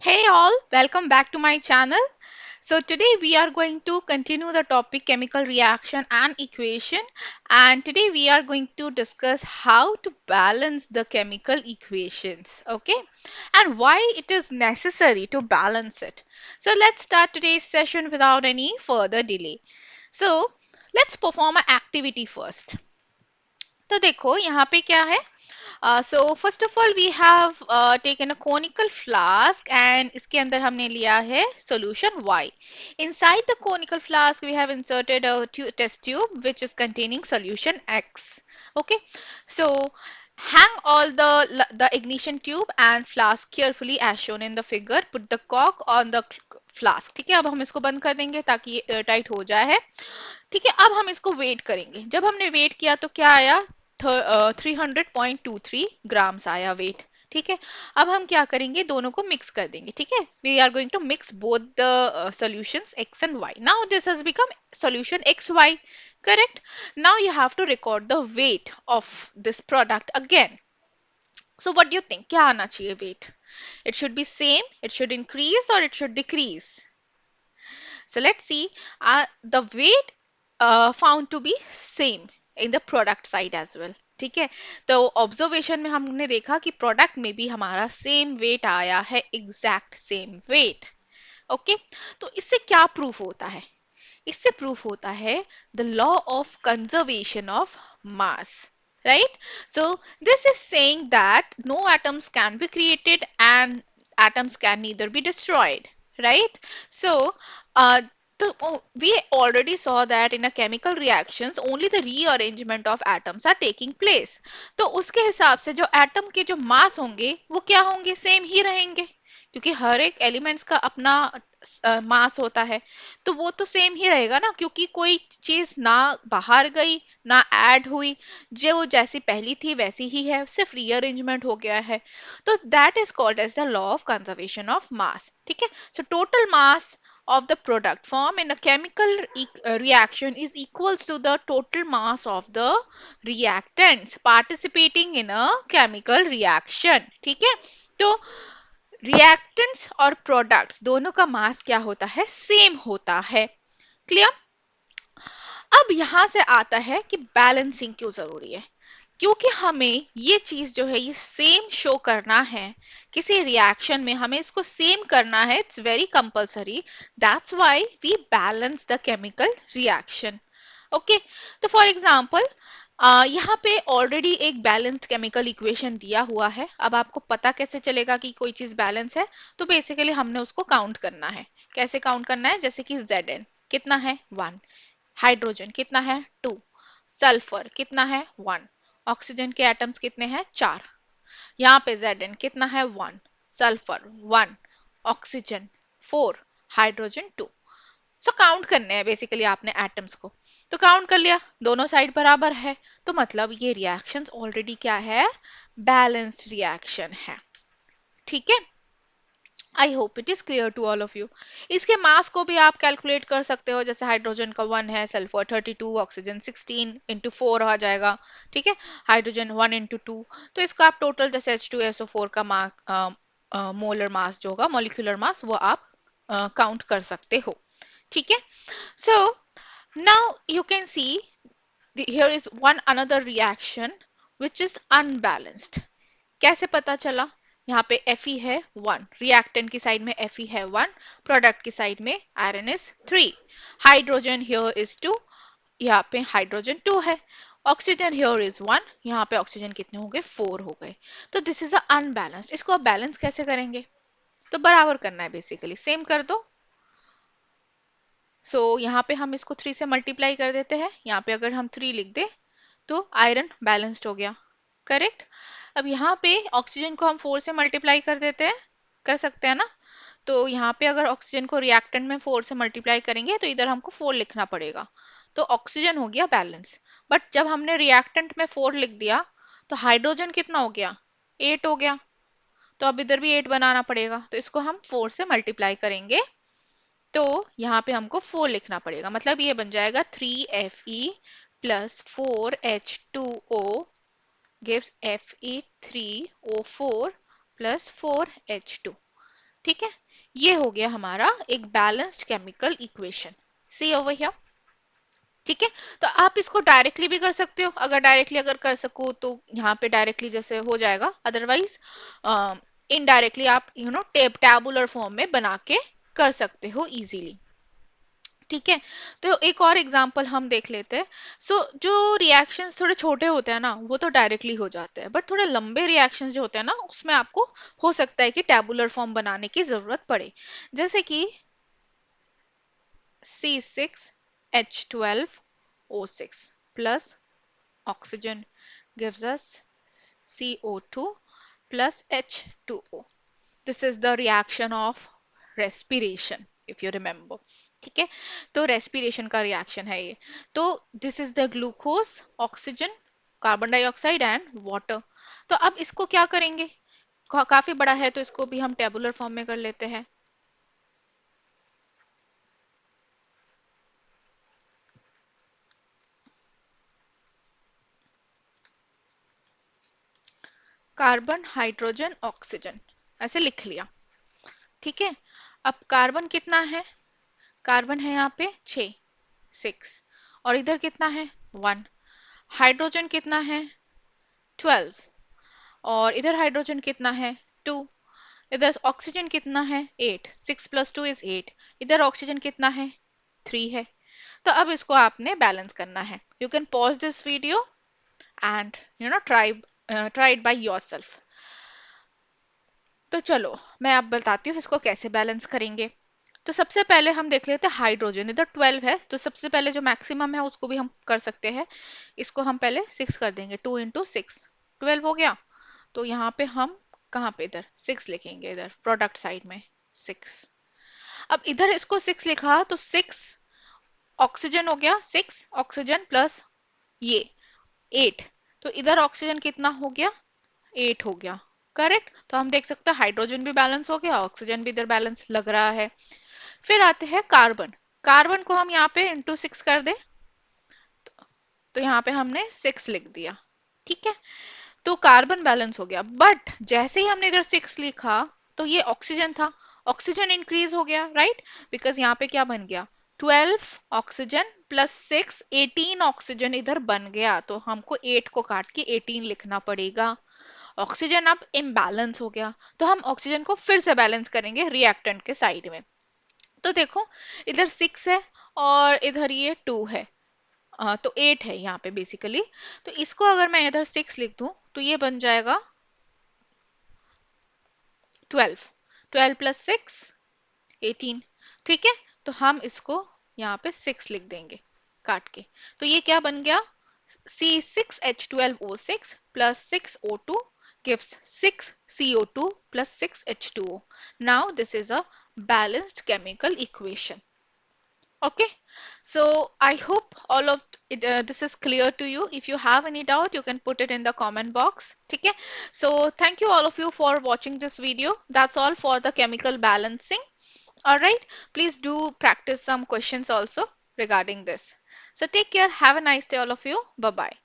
Hey all, welcome back to my channel. So today we are going to continue the topic chemical reaction and equation, and today we are going to discuss how to balance the chemical equations, okay? And why it is necessary to balance it. So let's start today's session without any further delay. So let's perform an activity first. तो देखो यहाँ पे क्या है so first of all we have taken a conical flask and इसके अंदर हमने लिया है solution Y. Inside the conical flask we have inserted a test tube which is containing solution X. Okay, so hang all the ignition tube and flask carefully as shown in the figure. Put the cork on the flask. ठीक है, अब हम इसको बंद कर देंगे ताकि ये एयरटाइट हो जाए है. ठीक है, अब हम इसको वेट करेंगे. जब हमने वेट किया तो क्या आया? 300.23 ग्राम्स आया वेट. ठीक है, अब हम क्या करेंगे, दोनों को मिक्स कर देंगे. ठीक है, we are going to mix both the solutions x and y. Now this has become solution xy. Correct. Now you have to record the weight of this product again. So what do you think, क्या आना चाहिए weight? It should be same, it should increase or it should decrease? So let's see, the weight found to be same in the product side as well. ठीक है, तो observation में हमने देखा कि प्रोडक्ट में भी हमारा सेम वेट आया है, एग्जैक्ट सेम वेट. ओके, तो इससे क्या प्रूफ होता है? इससे प्रूफ होता है the law of conservation of mass. Right, so this is saying that no atoms can be created and atoms can neither be destroyed. Right, so uh, we already saw that in a chemical reactions only the rearrangement of atoms are taking place. तो उसके हिसाब से जो atom के जो मास होंगे वो क्या होंगे, सेम ही रहेंगे, क्योंकि हर एक एलिमेंट्स का अपना मास होता है. तो वो तो सेम ही रहेगा ना, क्योंकि कोई चीज ना बाहर गई ना ऐड हुई, जो जैसी पहली थी वैसी ही है, सिर्फ रीअरेंजमेंट हो गया है. तो that is called as the law of conservation of mass. ठीक है, so total mass of the product formed in a chemical reaction is equals to the total mass of the reactants participating in a chemical reaction. ठीक है, तो reactants और products दोनों का मास क्या होता है, सेम होता है. क्लियर. अब यहां से आता है कि बैलेंसिंग क्यों जरूरी है, क्योंकि हमें ये चीज जो है ये सेम शो करना है. किसी रिएक्शन में हमें इसको सेम करना है, it's very compulsory. That's why we balance the chemical reaction. Okay, तो फॉर एग्जांपल यहाँ पे ऑलरेडी एक बैलेंस्ड केमिकल इक्वेशन दिया हुआ है. अब आपको पता कैसे चलेगा कि कोई चीज बैलेंस है? तो बेसिकली हमने उसको काउंट करना है. कैसे काउंट करना है? जैसे कि Zn कितना है 1, हाइड्रोजन कितना है 2, सल्फर कितना है 1, ऑक्सीजन के एटम्स कितने हैं 4. यहाँ पे Zn कितना है 1, sulphur 1, oxygen 4, hydrogen 2. So count करने हैं बेसिकली आपने एटम्स को. तो काउंट कर लिया, दोनों साइड बराबर है, तो मतलब ये रिएक्शंस ऑलरेडी क्या है, बैलेंस्ड रिएक्शन है. ठीक है, I hope it is clear to all of you. इसके मास को भी आप कैलकुलेट कर सकते हो, जैसे हाइड्रोजन का 1 है, सल्फर 32, ऑक्सीजन 16 इंटू 4 आ जाएगा. ठीक है, हाइड्रोजन 1 इंटू 2, तो इसका आप टोटल जैसे H2SO4 का मोलर मास जो होगा, मॉलिक्यूलर मास, वो आप काउंट कर सकते हो. ठीक है, so now you can see here is one another reaction which is unbalanced. कैसे पता चला? यहाँ पे Fe है 1, रिएक्टेंट की साइड में Fe है 1, प्रोडक्ट की साइड में iron is 3, hydrogen here is 2, यहाँ पे हाइड्रोजन 2 है, ऑक्सीजन हियर इज 1, यहाँ पे ऑक्सीजन कितने हो गए 4 हो गए. तो दिस इज अनबैलेंस्ड. इसको आप बैलेंस कैसे करेंगे? तो बराबर करना है, बेसिकली सेम कर दो. सो यहाँ पे हम इसको 3 से मल्टीप्लाई कर देते हैं. यहाँ पे अगर हम 3 लिख दे तो आयरन बैलेंस्ड हो गया. करेक्ट. अब यहाँ पे ऑक्सीजन को हम 4 से मल्टीप्लाई कर देते हैं, कर सकते हैं ना. तो यहाँ पे अगर ऑक्सीजन को रिएक्टेंट में 4 से मल्टीप्लाई करेंगे तो इधर हमको 4 लिखना पड़ेगा. तो ऑक्सीजन हो गया बैलेंस. बट जब हमने रिएक्टेंट में 4 लिख दिया तो हाइड्रोजन कितना हो गया, 8 हो गया. तो अब इधर भी 8 बनाना पड़ेगा, तो इसको हम 4 से मल्टीप्लाई करेंगे. तो यहाँ पे हमको 4 लिखना पड़ेगा, मतलब ये बन जाएगा 3Fe plus 4H2O gives Fe3O4 plus 4H2. ठीक है, ये हो गया हमारा एक balanced chemical equation. See over here. ठीक है, तो आप इसको डायरेक्टली भी कर सकते हो, अगर डायरेक्टली अगर कर सको तो यहाँ पे डायरेक्टली जैसे हो जाएगा, अदरवाइज इनडायरेक्टली आप टैबुलर फॉर्म में बना के कर सकते हो इजीली। ठीक है, तो एक और एग्जांपल हम देख लेते हैं। जो रिएक्शंस थोड़े छोटे होते हैं ना वो तो डायरेक्टली हो जाते हैं, बट थोड़े लंबे रिएक्शंस जो होते हैं ना उसमें आपको हो सकता है कि टैबुलर फॉर्म बनाने की जरूरत पड़े। जैसे कि C6H12O6 plus oxygen gives us CO2 plus H2O. This is the reaction of respiration, if you remember. ठीक है, तो रेस्पिरेशन का रिएक्शन है ये। तो this is the glucose, oxygen, carbon dioxide and water. तो अब इसको क्या करेंगे, काफी बड़ा है तो इसको भी हम टेबुलर फॉर्म में कर लेते हैं। कार्बन, हाइड्रोजन, ऑक्सीजन, ऐसे लिख लिया। ठीक है, अब कार्बन कितना है, कार्बन है यहाँ पे 6, 6, और इधर कितना है 1। हाइड्रोजन कितना है 12, और इधर हाइड्रोजन कितना है 2। इधर ऑक्सीजन कितना है 8, 6 प्लस 2 इज 8। इधर ऑक्सीजन कितना है 3 है। तो अब इसको आपने बैलेंस करना है। You can pause this video and try it by yourself. तो चलो मैं आप बताती हूँ इसको कैसे बैलेंस करेंगे। तो सबसे पहले हम देख लेते हैं हाइड्रोजन, इधर 12 है तो सबसे पहले जो मैक्सिमम है उसको भी हम कर सकते हैं। इसको हम पहले 6 कर देंगे, 2 इंटू 6 12 हो गया। तो यहाँ पे हम कहाँ पे इधर 6 लिखेंगे, इधर प्रोडक्ट साइड में 6। अब इधर इसको 6 लिखा तो 6 ऑक्सीजन हो गया, 6 ऑक्सीजन प्लस ये 8। तो इधर ऑक्सीजन कितना हो गया 8 हो गया। करेक्ट, तो हम देख सकते हैं हाइड्रोजन भी बैलेंस हो गया, ऑक्सीजन भी इधर बैलेंस लग रहा है। फिर आते हैं कार्बन। कार्बन को हम यहाँ पे इंटू 6 कर दे, तो यहाँ पे हमने 6 लिख दिया। ठीक है, तो कार्बन बैलेंस हो गया। बट जैसे ही हमने इधर 6 लिखा तो ये ऑक्सीजन था, ऑक्सीजन इंक्रीज हो गया, राइट, बिकॉज यहाँ पे क्या बन गया 12 ऑक्सीजन प्लस 6 18 ऑक्सीजन इधर बन गया। तो हमको 8 को काट के 18 लिखना पड़ेगा। ऑक्सीजन अब इम्बैलेंस हो गया, तो हम ऑक्सीजन को फिर से बैलेंस करेंगे रिएक्टेंट के साइड में। तो देखो इधर 6 है और इधर ये 2 है, तो 8 है यहाँ पे बेसिकली। तो इसको अगर मैं इधर 6 लिख दूं तो ये बन जाएगा 12, 12 प्लस 6 18। ठीक है, तो हम इसको यहाँ पे 6 लिख देंगे काट के। तो ये क्या बन गया C6H12O6 plus 6O2 gives 6CO2 plus 6H2O. Now this is a balanced chemical equation. Okay, so I hope all of it, this is clear to you. If you have any doubt, you can put it in the comment box. Okay, so thank you all of you for watching this video. That's all for the chemical balancing. All right, please do practice some questions also regarding this. So take care. Have a nice day, all of you. Bye bye.